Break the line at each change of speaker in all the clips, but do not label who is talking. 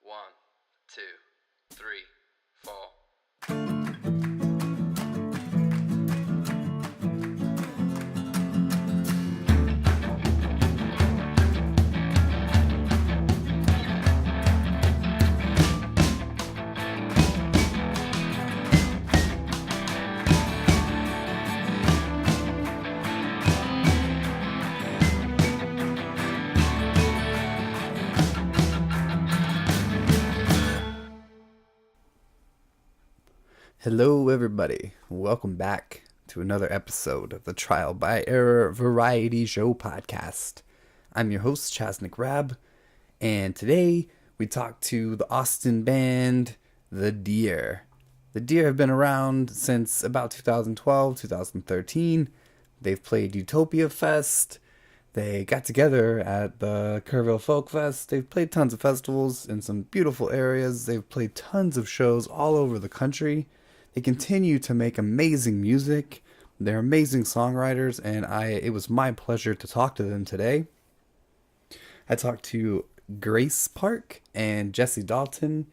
1, 2, 3, 4.
Hello everybody, welcome back to another episode of the Trial by Error Variety Show podcast. I'm your host, Chasnick Rab, and today we talk to the Austin band, The Deer. The Deer have been around since about 2012, 2013. They've played Utopia Fest. They got together at the Kerrville Folk Fest. They've played tons of festivals in some beautiful areas. They've played tons of shows all over the country. They continue to make amazing music. They're amazing songwriters, and it was my pleasure to talk to them today. I talked to Grace Park and Jesse Dalton.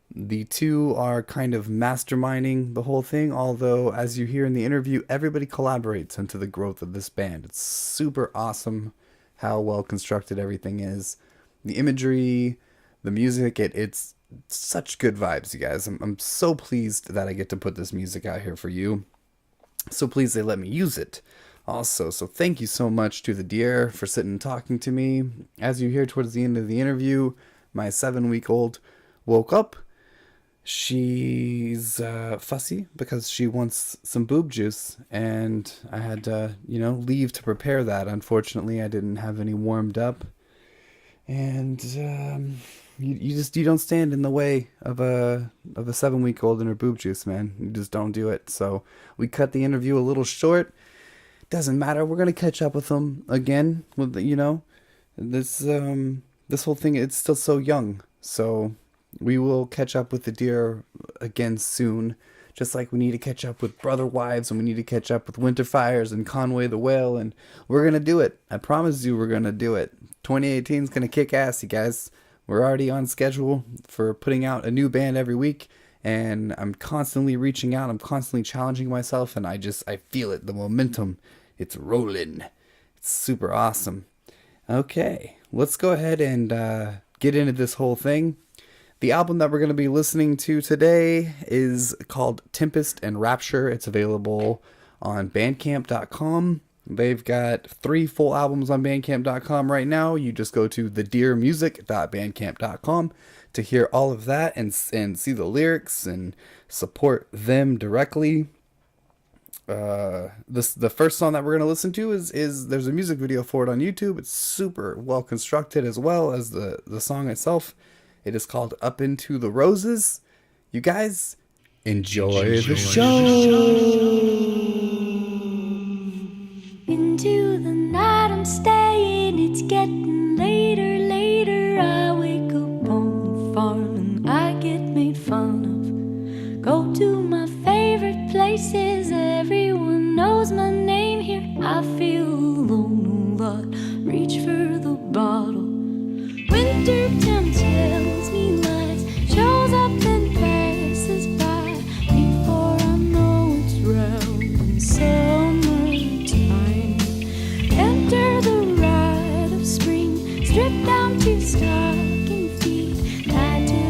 The two are kind of masterminding the whole thing, although as you hear in the interview, everybody collaborates into the growth of this band. It's super awesome how well constructed everything is. The imagery, the music, it's such good vibes, you guys. I'm so pleased that I get to put this music out here for you. So pleased they let me use it also. So thank you so much to the Deer for sitting and talking to me. As you hear towards the end of the interview, my 7-week-old woke up. She's fussy because she wants some boob juice, and I had to, leave to prepare that. Unfortunately, I didn't have any warmed up, and you don't stand in the way of a 7-week-old and her boob juice, man. You just don't do it. So we cut the interview a little short. Doesn't matter. We're gonna catch up with them again. With this whole thing. It's still so young, so we will catch up with the Deer again soon. Just like we need to catch up with Brother Wives, and we need to catch up with Winter Fires and Conway the Whale, and we're gonna do it. I promise you, we're gonna do it. 2018 is gonna kick ass, you guys. We're already on schedule for putting out a new band every week, and I'm constantly reaching out. I'm constantly challenging myself, and I feel it. The momentum, it's rolling. It's super awesome. Okay, let's go ahead and get into this whole thing. The album that we're going to be listening to today is called Tempest and Rapture. It's available on bandcamp.com. They've got 3 full albums on bandcamp.com right now. You just go to thedeermusic.bandcamp.com to hear all of that and see the lyrics and support them directly. The first song that we're going to listen to is there's a music video for it on YouTube. It's super well constructed as well as the song itself. It is called Up Into the Roses. You guys enjoy the show.
Into the night I'm staying, it's getting later. I wake up on the farm and I get made fun of. Go to my favorite places, everyone knows my name here. I feel alone a lot, reach for the bottle. Winter tempts, tells me lies, shows up and passes by before I know it's round summertime. Enter the rite of spring, stripped down to stocking feet, tied to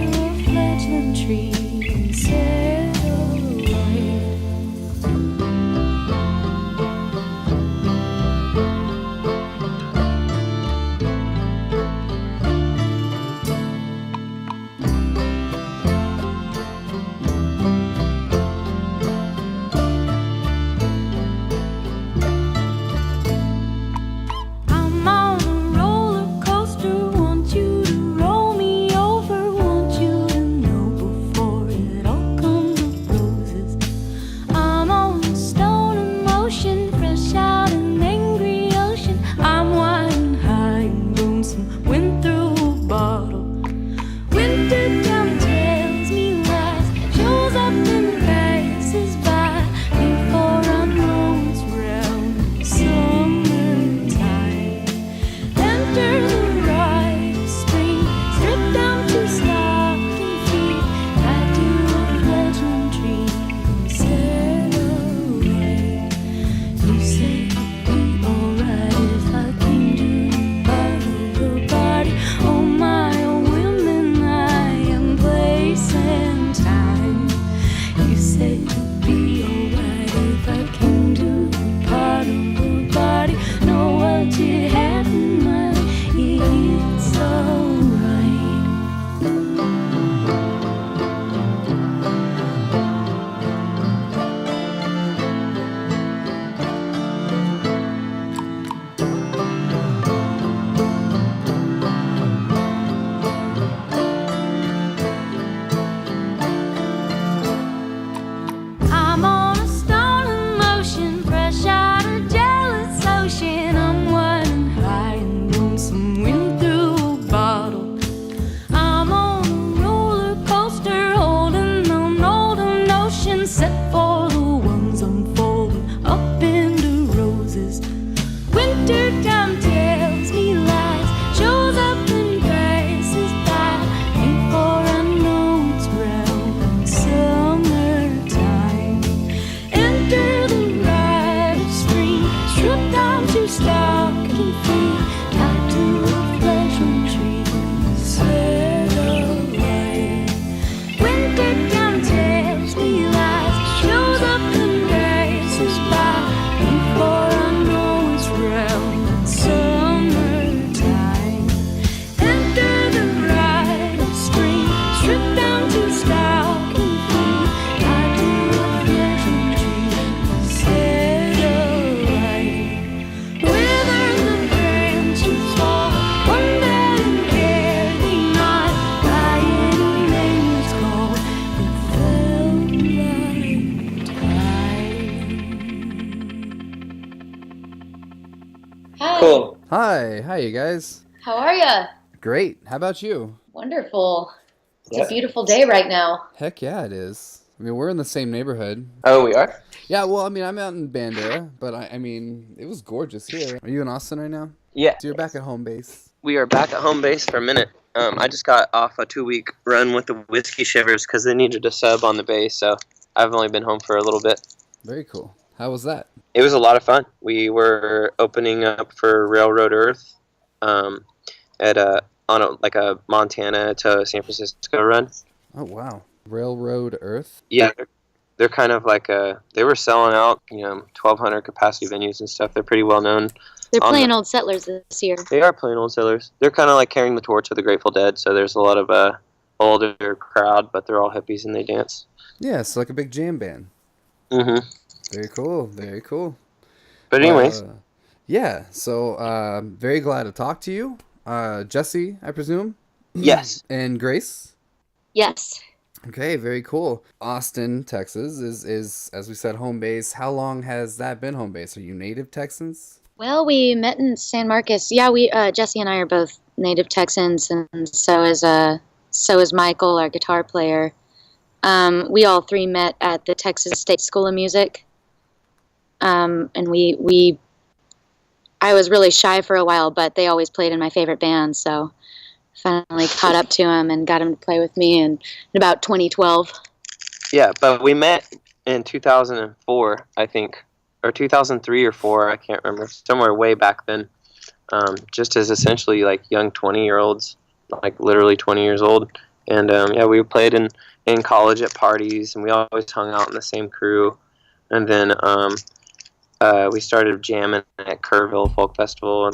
Hi, you guys.
How are ya?
Great. How about you?
Wonderful. It's a
Yeah.
beautiful day right now.
Heck yeah, it is. I mean, we're in the same neighborhood.
Oh, we are?
Yeah, well, I mean, I'm out in Bandera, but I mean, it was gorgeous here. Are you in Austin right now?
Yeah.
So you're back at home base.
We are back at home base for a minute. I just got off a 2-week run with the Whiskey Shivers because they needed a sub on the base, so I've only been home for a little bit.
Very cool. How was that?
It was a lot of fun. We were opening up for Railroad Earth at a Montana to San Francisco run.
Oh, wow. Railroad Earth?
Yeah, they're kind of like they were selling out, 1,200 capacity venues and stuff. They're pretty well known.
They're playing Old Settlers this year.
They are playing Old Settlers. They're kind of like carrying the torch of the Grateful Dead, so there's a lot of older crowd, but they're all hippies and they dance.
Yeah, it's like a big jam band.
Mm-hmm.
Very cool, very cool.
But anyways.
Yeah, so very glad to talk to you. Jesse, I presume?
Yes.
And Grace?
Yes.
Okay, very cool. Austin, Texas is, as we said, home base. How long has that been home base? Are you native Texans?
Well, we met in San Marcos. Yeah, Jesse and I are both native Texans, and so is Michael, our guitar player. We all three met at the Texas State School of Music. And I was really shy for a while, but they always played in my favorite band, so finally caught up to him and got him to play with me in about 2012.
Yeah, but we met in 2004, I think, or 2003 or 4, I can't remember, somewhere way back then, just as essentially like young 20-year-olds, like literally 20 years old. And we played in college at parties, and we always hung out in the same crew. And then we started jamming at Kerrville Folk Festival in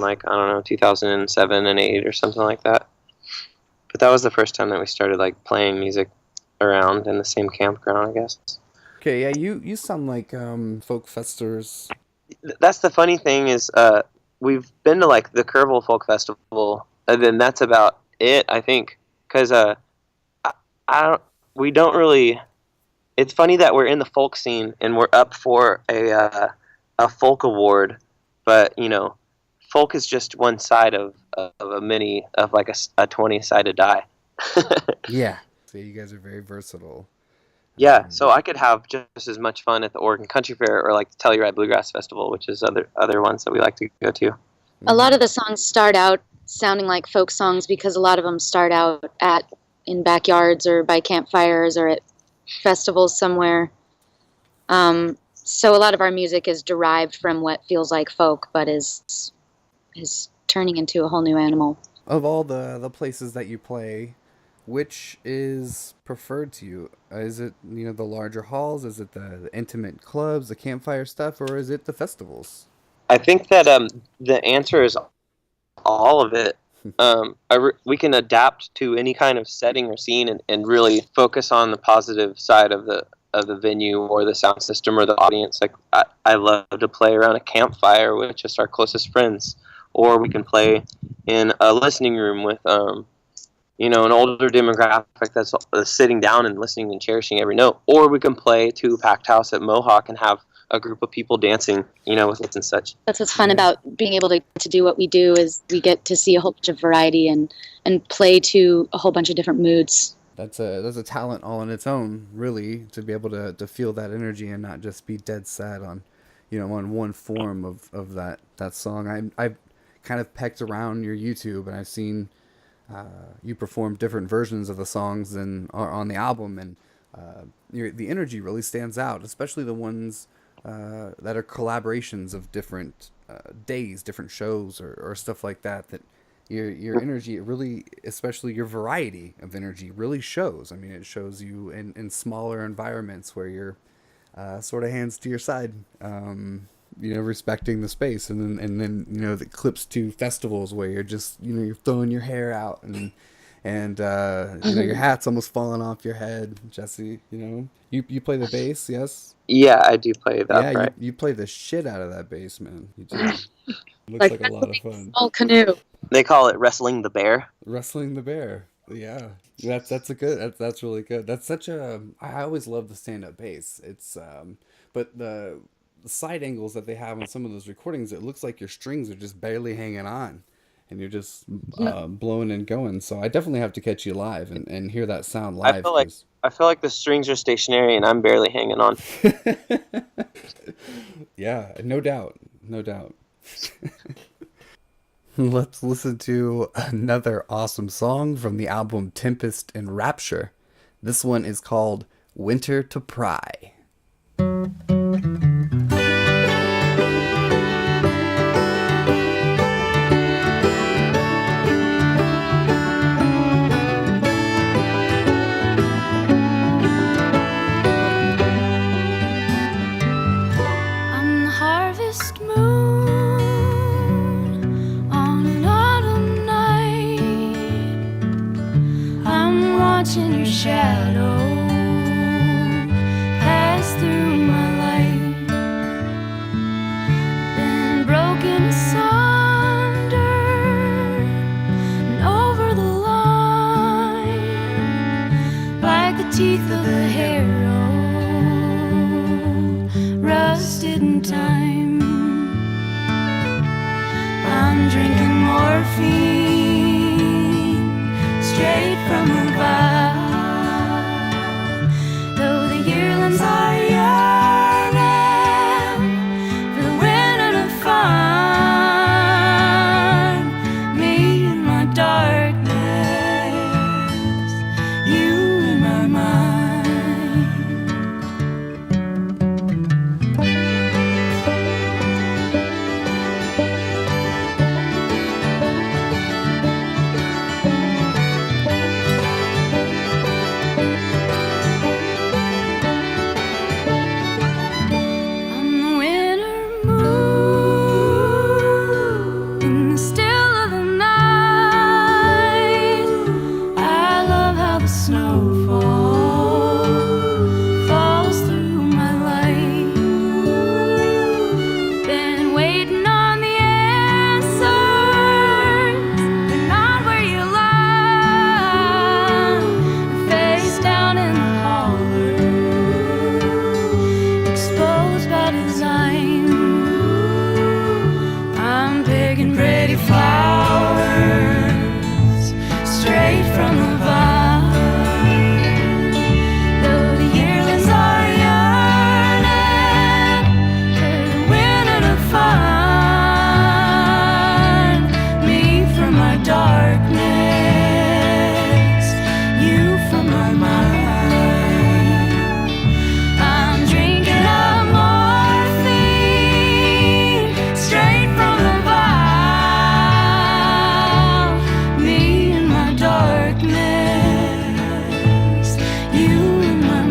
2007 and 8 or something like that. But that was the first time that we started playing music around in the same campground, I guess.
Okay, yeah, you sound like folk festers.
That's the funny thing is we've been to the Kerrville Folk Festival, and then that's about it, I think, because we don't really. It's funny that we're in the folk scene and we're up for a folk award, but folk is just one side of a 20-sided die.
Yeah, so you guys are very versatile.
Yeah, so I could have just as much fun at the Oregon Country Fair or the Telluride Bluegrass Festival, which is other ones that we like to go to.
A lot of the songs start out sounding like folk songs because a lot of them start out in backyards or by campfires or at festivals somewhere. So a lot of our music is derived from what feels like folk, but is turning into a whole new animal.
Of all the places that you play, which is preferred to you? Is it the larger halls? Is it the intimate clubs, the campfire stuff, or is it the festivals?
I think that the answer is all of it. We can adapt to any kind of setting or scene and really focus on the positive side of the venue or the sound system or the audience. I love to play around a campfire with just our closest friends, or we can play in a listening room with an older demographic that's sitting down and listening and cherishing every note, or we can play to a packed house at Mohawk and have a group of people dancing, with it and such.
That's what's fun about being able to do what we do is we get to see a whole bunch of variety and play to a whole bunch of different moods. That's
a talent all on its own, really, to be able to feel that energy and not just be dead set on, on one form of that song. I've kind of pecked around your YouTube and I've seen you perform different versions of the songs and on the album, and the energy really stands out, especially the ones that are collaborations of different days, different shows, or stuff like that. That your energy really, especially your variety of energy, really shows. I mean, it shows you in smaller environments where you're sort of hands to your side, respecting the space, and then the clips to festivals where you're just you're throwing your hair out and your hat's almost falling off your head. Jesse, you play the bass, yes?
Yeah, I do play that.
Yeah,
right?
you play the shit out of that bass, man. You do. Looks like a lot of fun.
Small canoe.
They call it wrestling the bear.
Wrestling the bear. Yeah, that's really good. That's such a. I always love the stand-up bass. It's but side angles that they have on some of those recordings, it looks like your strings are just barely hanging on, and you're just blowing and going. So I definitely have to catch you live and hear that sound
I
live,
feel like
because
I feel like the strings are stationary and I'm barely hanging on.
yeah, no doubt, no doubt. Let's listen to another awesome song from the album Tempest and Rapture. This one is called Winter to Pry.
I'm the harvest moon on an autumn night. I'm watching your shadow pass through my light. Been broken asunder and over the line like the teeth of a harrow, rusted in time. I'm drinking morphine straight from the vial, though the yearlings are yearning for the winter to find me in my darkness, you in my mind. I'm the winter moon in the still of the night. I love how the snow falls through my light. Been waiting on the answers, they're not where you lie. Face down in the holler, exposed by design. I'm picking pretty flowers straight from the vine, though the yearlings are yearning for the winter to find me from my darkness, you from my mind. I'm drinking up morphine straight from the vial, me in my darkness, you in my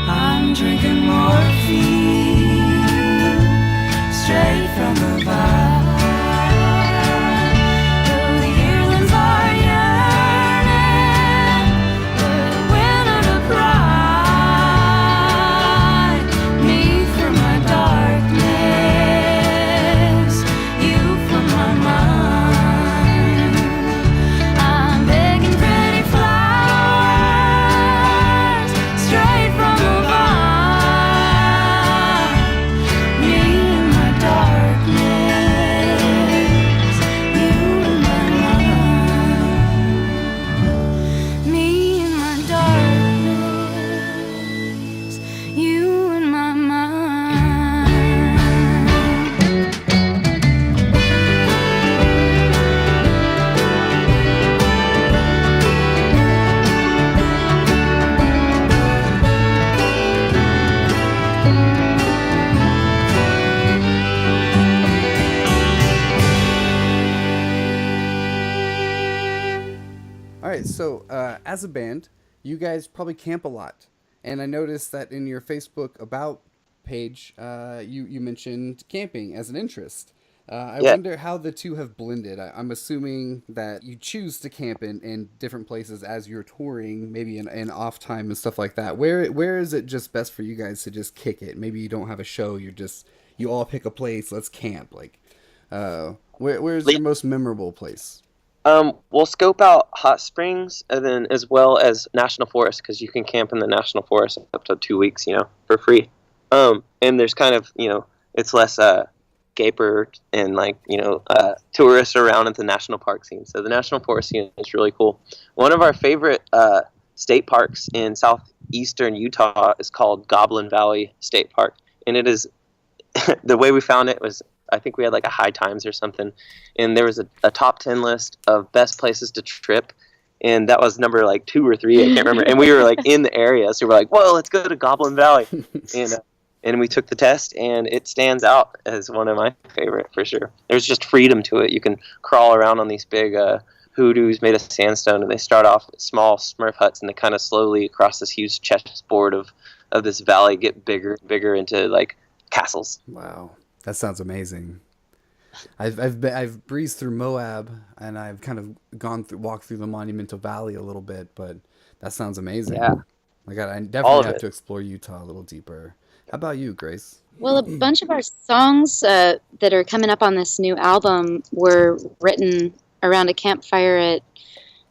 I'm drinking morphine straight from the vial, though the yearlings are yearning for the winter to pry me from my darkness, you from my mind. I'm begging pretty flowers straight from the vine, me in my darkness, you in my mind. Me in my darkness, you in my mind.
All right, so as a band, you guys probably camp a lot. And I noticed that in your Facebook About page, you mentioned camping as an interest. I
Yeah.
wonder how the two have blended. I'm assuming that you choose to camp in different places as you're touring, maybe in off time and stuff like that. Where is it just best for you guys to just kick it? Maybe you don't have a show. You all pick a place. Let's camp. Like, where's your most memorable place?
We'll scope out hot springs and then as well as national forest because you can camp in the national forest up to 2 weeks, for free. And there's kind of, it's less gaper and tourists around at the national park scene. So the national forest scene is really cool. One of our favorite state parks in southeastern Utah is called Goblin Valley State Park, and it is the way we found it was I think we had like a High Times or something, and there was a top 10 list of best places to trip, and that was number like 2 or 3, I can't remember. And we were like in the area, so we're like, "Whoa, let's go to Goblin Valley," and we took the test, and it stands out as one of my favorite for sure. There's just freedom to it. You can crawl around on these big hoodoos made of sandstone, and they start off small Smurf huts, and they kind of slowly across this huge chessboard of this valley get bigger and bigger into like castles.
Wow. That sounds amazing. I've breezed through Moab and I've kind of walked through the Monumental Valley a little bit, but that sounds amazing.
Yeah.
I definitely have to explore Utah a little deeper. How about you, Grace?
Well, a bunch of our songs that are coming up on this new album were written around a campfire at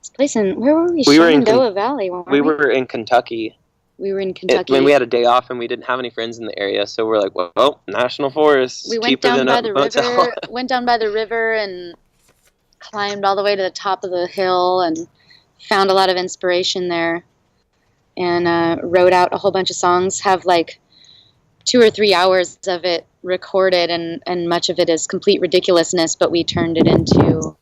this place where were we? Shenandoah Valley, weren't we?
We were in Kentucky.
We were in Kentucky.
When we had a day off and we didn't have any friends in the area, so we're like, well, national forest.
We went down by the river. Went down by the river and climbed all the way to the top of the hill and found a lot of inspiration there. And wrote out a whole bunch of songs. Have like 2 or 3 hours of it recorded, and much of it is complete ridiculousness. But we turned it into,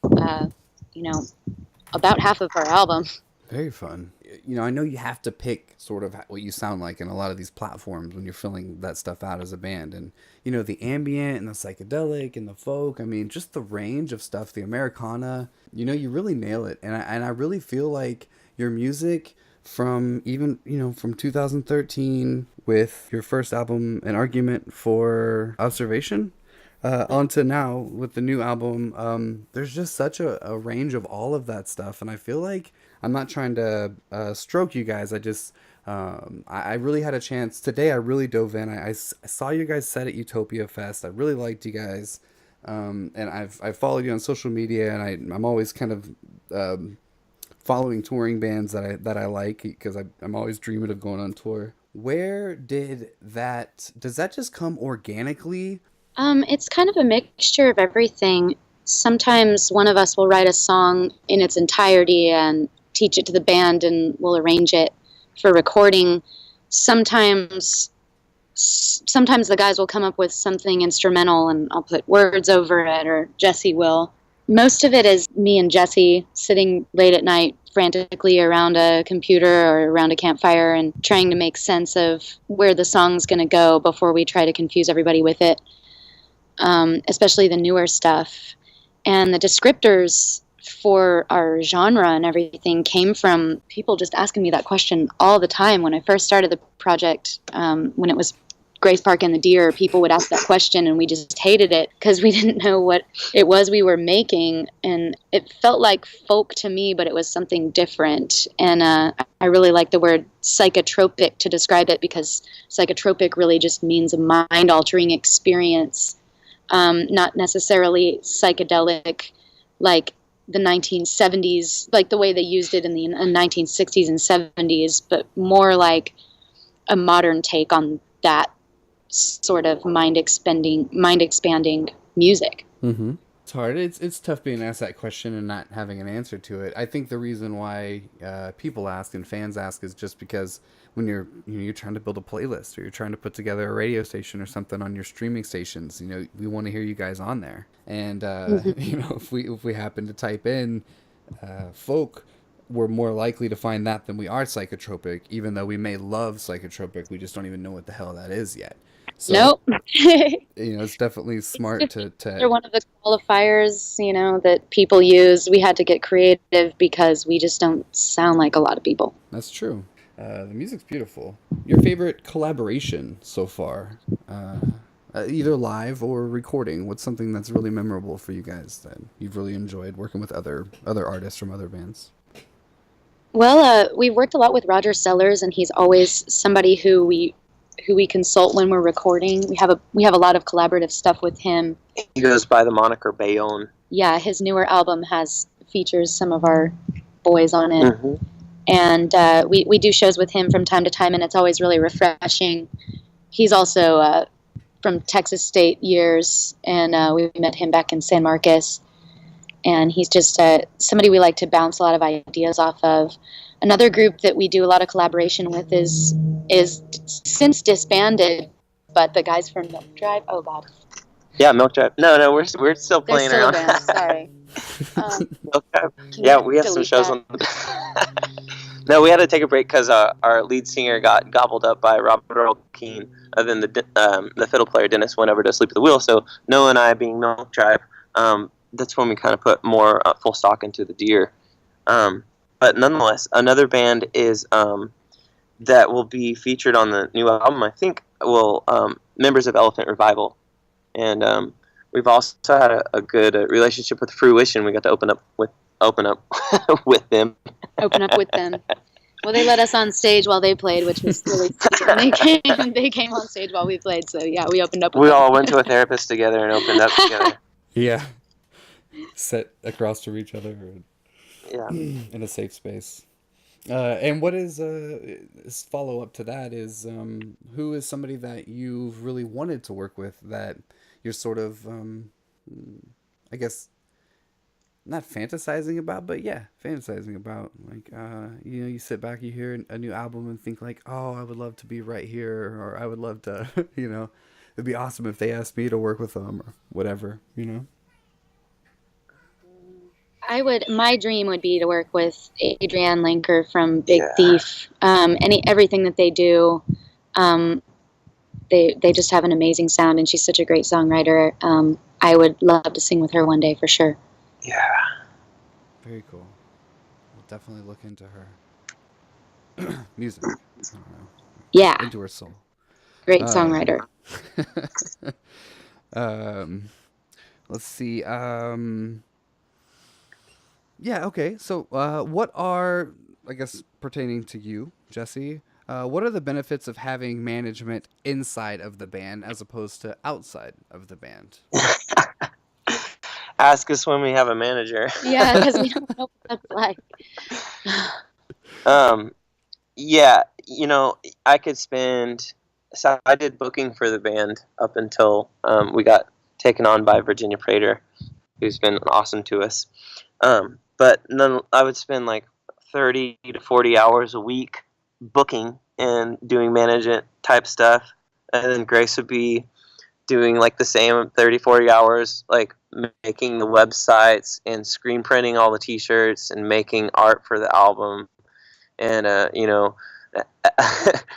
about half of our album.
Very fun. I know you have to pick sort of what you sound like in a lot of these platforms when you're filling that stuff out as a band. And, the ambient and the psychedelic and the folk, I mean, just the range of stuff, the Americana, you really nail it. And I really feel like your music from even, from 2013 with your first album, An Argument for Observation, onto now with the new album, there's just such a range of all of that stuff. And I feel like I'm not trying to stroke you guys. I really had a chance today. I really dove in. I saw you guys set at Utopia Fest. I really liked you guys, and I've followed you on social media, and I'm always kind of following touring bands that I like because I'm always dreaming of going on tour. Where does that just come organically?
It's kind of a mixture of everything. Sometimes one of us will write a song in its entirety and teach it to the band, and we'll arrange it for recording. Sometimes the guys will come up with something instrumental and I'll put words over it, or Jesse will. Most of it is me and Jesse sitting late at night frantically around a computer or around a campfire and trying to make sense of where the song's going to go before we try to confuse everybody with it, especially the newer stuff. And the descriptors for our genre and everything came from people just asking me that question all the time. When I first started the project, when it was Grace Park and the Deer, people would ask that question, and we just hated it because we didn't know what it was we were making, and it felt like folk to me, but it was something different. And I really like the word psychotropic to describe it, because psychotropic really just means a mind-altering experience, not necessarily psychedelic like the 1970s, like the way they used it in the 1960s and 70s, but more like a modern take on that sort of mind expanding music.
Mm-hmm. It's hard. It's tough being asked that question and not having an answer to it. I think the reason why people ask and fans ask is just because when you're trying to build a playlist, or you're trying to put together a radio station or something on your streaming stations, we want to hear you guys on there. And if we happen to type in folk, we're more likely to find that than we are psychotropic, even though we may love psychotropic. We just don't even know what the hell that is yet. So,
Nope.
it's definitely smart to
They're one of the qualifiers, that people use. We had to get creative because we just don't sound like a lot of people.
That's true. The music's beautiful. Your favorite collaboration so far, either live or recording? What's something that's really memorable for you guys that you've really enjoyed working with other artists from other bands?
Well, we've worked a lot with Roger Sellers, and he's always somebody who we consult when we're recording. We have a lot of collaborative stuff with him.
He goes by the moniker Bayonne.
Yeah, his newer album features some of our boys on it.
Mm-hmm.
And we do shows with him from time to time, and it's always really refreshing. He's also from Texas State years, and we met him back in San Marcos. And he's just somebody we like to bounce a lot of ideas off of. Another group that we do a lot of collaboration with is since disbanded, but the guys from Milk Drive. Oh God.
Yeah, Milk Drive. No, we're still
They're
playing
still
around.
a band. Sorry.
Milk Drive.
Can
Yeah,
you
we have some
delete
shows
that?
on the. No, we had to take a break because our lead singer got gobbled up by Robert Earl Keen. Then the fiddle player Dennis went over to sleep at the wheel. So Noah and I, being Milk Drive, that's when we kind of put more full stock into the deer. But nonetheless, another band is that will be featured on the new album. I think will members of Elephant Revival, and we've also had a good relationship with Fruition. We got to open up with them.
Open up with them. Well, they let us on stage while they played, which was really sweet. And they came on stage while we played, so yeah, we opened up with
We
them.
all went to a therapist together and opened up together.
Yeah. Set across from each other
Yeah.
in a safe space. And what is follow up to that is who is somebody that you've really wanted to work with that you're sort of I guess not fantasizing about, but yeah, fantasizing about. Like you sit back, you hear a new album and think like, oh, I would love to be right here, or I would love to, it'd be awesome if they asked me to work with them or whatever.
My dream would be to work with Adrienne Lenker from Big Thief. Everything that they do, they just have an amazing sound, and she's such a great songwriter. I would love to sing with her one day for sure.
Yeah.
Very cool. We'll definitely look into her music. I don't know.
Yeah.
Into her soul.
Great songwriter.
Let's see. Yeah, okay. So what are, I guess, pertaining to you, Jesse, what are the benefits of having management inside of the band as opposed to outside of the band?
Ask us when we have a manager.
Yeah, because we don't know what that's like.
Yeah, I could spend. So I did booking for the band up until we got taken on by Virginia Prater, who's been awesome to us. But I would spend like 30 to 40 hours a week booking and doing management type stuff, and then Grace would be doing like the same 30, 40 hours, like making the websites and screen printing all the t-shirts and making art for the album. And,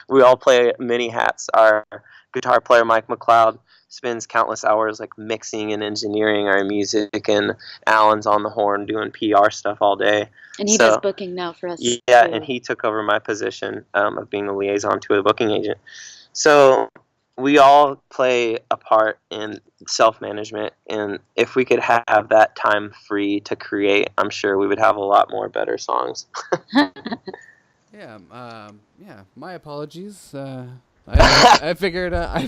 we all play many hats. Our guitar player, Mike McLeod, spends countless hours like mixing and engineering our music, and Alan's on the horn doing PR stuff all day.
And he does booking now for us.
Yeah,
too.
And he took over my position of being the liaison to a booking agent. So we all play a part in self-management, and if we could have that time free to create, I'm sure we would have a lot more better songs.
Yeah, my apologies. I figured I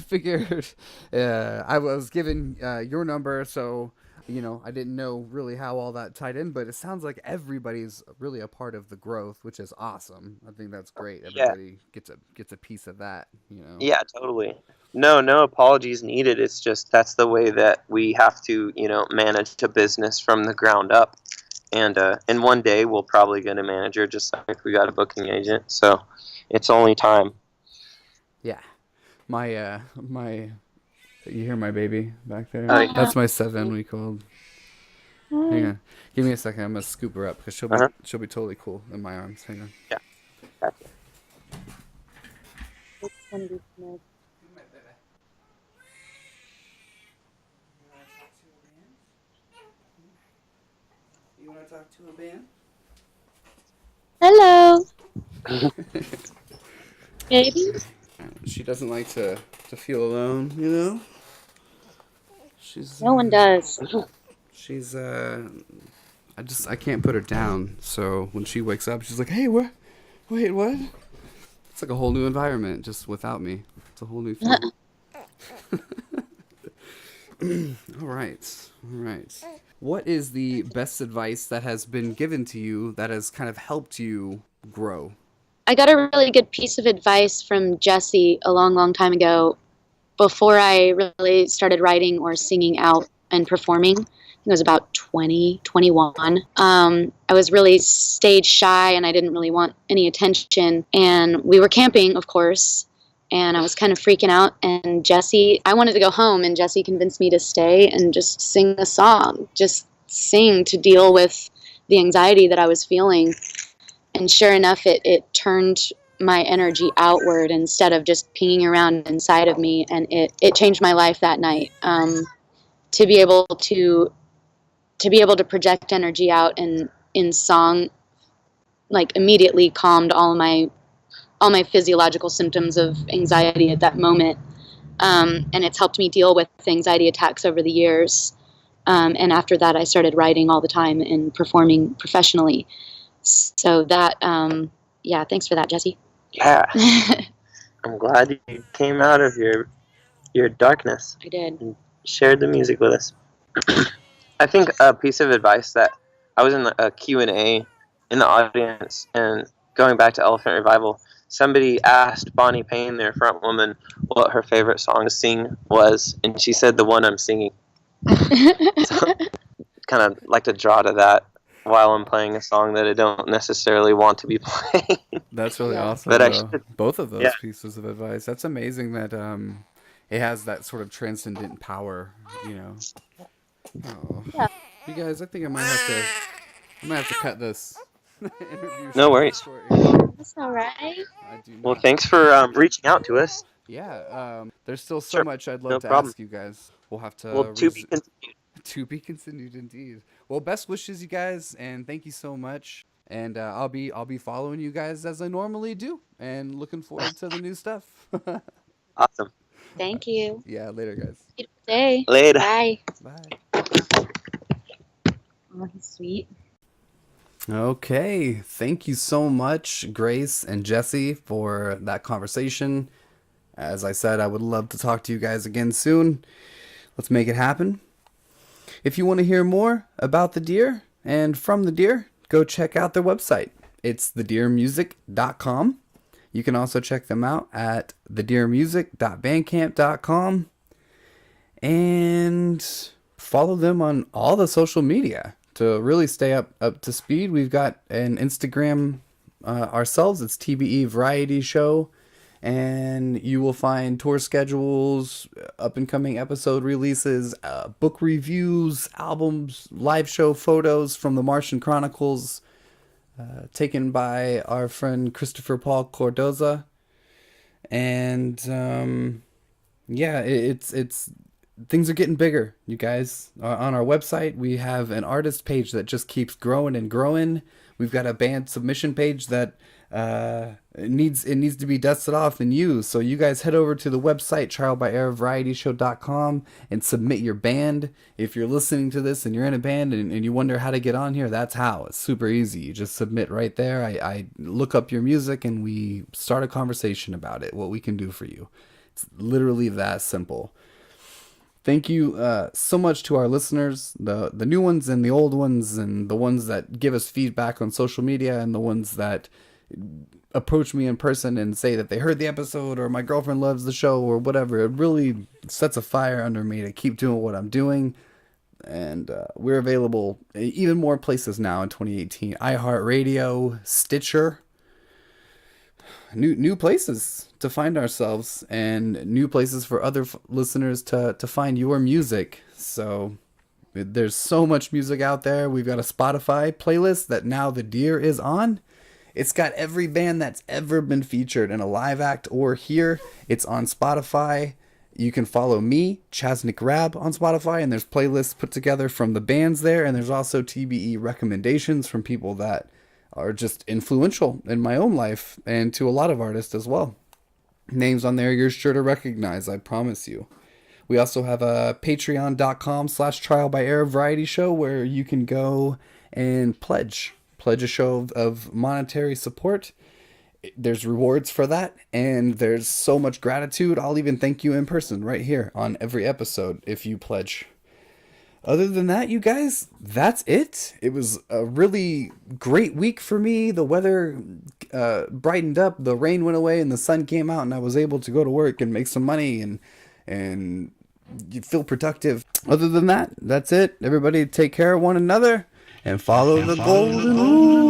was given your number, so I didn't know really how all that tied in, but it sounds like everybody's really a part of the growth, which is awesome. I think that's great. Everybody gets a piece of that,
Yeah, totally. No apologies needed. It's just that's the way that we have to, manage a business from the ground up. And one day we'll probably get a manager, just like we got a booking agent. So it's only time.
Yeah, my you hear my baby back there?
Oh, yeah.
That's my 7-week old. Hang on, give me a second. I'm gonna scoop her up because she'll be totally cool in my arms. Hang on.
Yeah. Gotcha.
You want to talk to a band?
Hello, baby.
She doesn't like to feel alone, you know?
No one does.
She's I can't put her down. So when she wakes up, she's like, "Hey, wait, what?" It's like a whole new environment just without me. It's a whole new thing. All right. What is the best advice that has been given to you that has kind of helped you grow?
I got a really good piece of advice from Jesse a long, long time ago before I really started writing or singing out and performing. I was about 20, 21. I was really stage shy and I didn't really want any attention. And we were camping, of course, and I was kind of freaking out. And I wanted to go home, and Jesse convinced me to stay and just sing a song, just sing to deal with the anxiety that I was feeling. And sure enough, it turned my energy outward instead of just pinging around inside of me. And it changed my life that night. To be able to project energy out in song, like, immediately calmed all my physiological symptoms of anxiety at that moment. And it's helped me deal with anxiety attacks over the years. And after that, I started writing all the time and performing professionally. So that, thanks for that, Jesse.
Yeah. I'm glad you came out of your darkness.
I did.
And shared the music with us. I think a piece of advice that I was in a Q&A in the audience, and going back to Elephant Revival, somebody asked Bonnie Payne, their front woman, what her favorite song to sing was, and she said the one I'm singing. So, kind of like to draw to that while I'm playing a song that I don't necessarily want to be playing.
That's really awesome.
But
both of those pieces of advice. That's amazing that it has that sort of transcendent power, you know. Oh.
Yeah.
You guys, I think I might have to cut this interview.
No worries.
That's all right.
I do not.
Well, thanks for reaching out to us.
Yeah, there's still so much I'd love to
problem.
ask you guys. We'll have to.
Well, to be continued.
To be continued, indeed. Well, best wishes, you guys, and thank you so much. And I'll be following you guys as I normally do, and looking forward to the new stuff.
Awesome.
Thank you.
Yeah, later, guys.
Beautiful day.
Later.
Bye.
Bye.
Oh, he's sweet.
Okay, thank you so much, Grace and Jesse, for that conversation. As I said, I would love to talk to you guys again soon. Let's make it happen. If you want to hear more about the Deer and from the Deer, go check out their website. It's thedeermusic.com. You can also check them out at thedeermusic.bandcamp.com and follow them on all the social media to really stay up to speed. We've got an Instagram ourselves. It's TBE Variety Show. And you will find tour schedules, up-and-coming episode releases, book reviews, albums, live show photos from the Martian Chronicles, taken by our friend Christopher Paul Cordoza. And it's things are getting bigger, you guys. On our website, we have an artist page that just keeps growing and growing. We've got a band submission page that it needs to be dusted off and used. So you guys head over to the website trialbyairvarietyshow.com and submit your band. If you're listening to this and you're in a band and you wonder how to get on here, that's how. It's super easy. You just submit right there. I look up your music and we start a conversation about it, what we can do for you. It's literally that simple. Thank you so much to our listeners, the new ones and the old ones, and the ones that give us feedback on social media, and the ones that approach me in person and say that they heard the episode, or my girlfriend loves the show, or whatever. It really sets a fire under me to keep doing what I'm doing. And we're available even more places now in 2018. iHeartRadio, Stitcher. New places to find ourselves, and new places for other listeners to find your music. So there's so much music out there. We've got a Spotify playlist that now the Deer is on. It's got every band that's ever been featured in a live act or here. It's on Spotify. You can follow me, Chasnick Rab, on Spotify, and there's playlists put together from the bands there, and there's also TBE recommendations from people that are just influential in my own life and to a lot of artists as well. Names on there you're sure to recognize, I promise you. We also have a patreon.com/trial by error variety show where you can go and pledge a show of monetary support. There's rewards for that, and there's so much gratitude. I'll even thank you in person right here on every episode if you pledge. Other than that, you guys, that's it. It was a really great week for me. The weather brightened up, the rain went away, and the sun came out, and I was able to go to work and make some money and you feel productive. Other than that, that's it. Everybody take care of one another and follow the golden rule.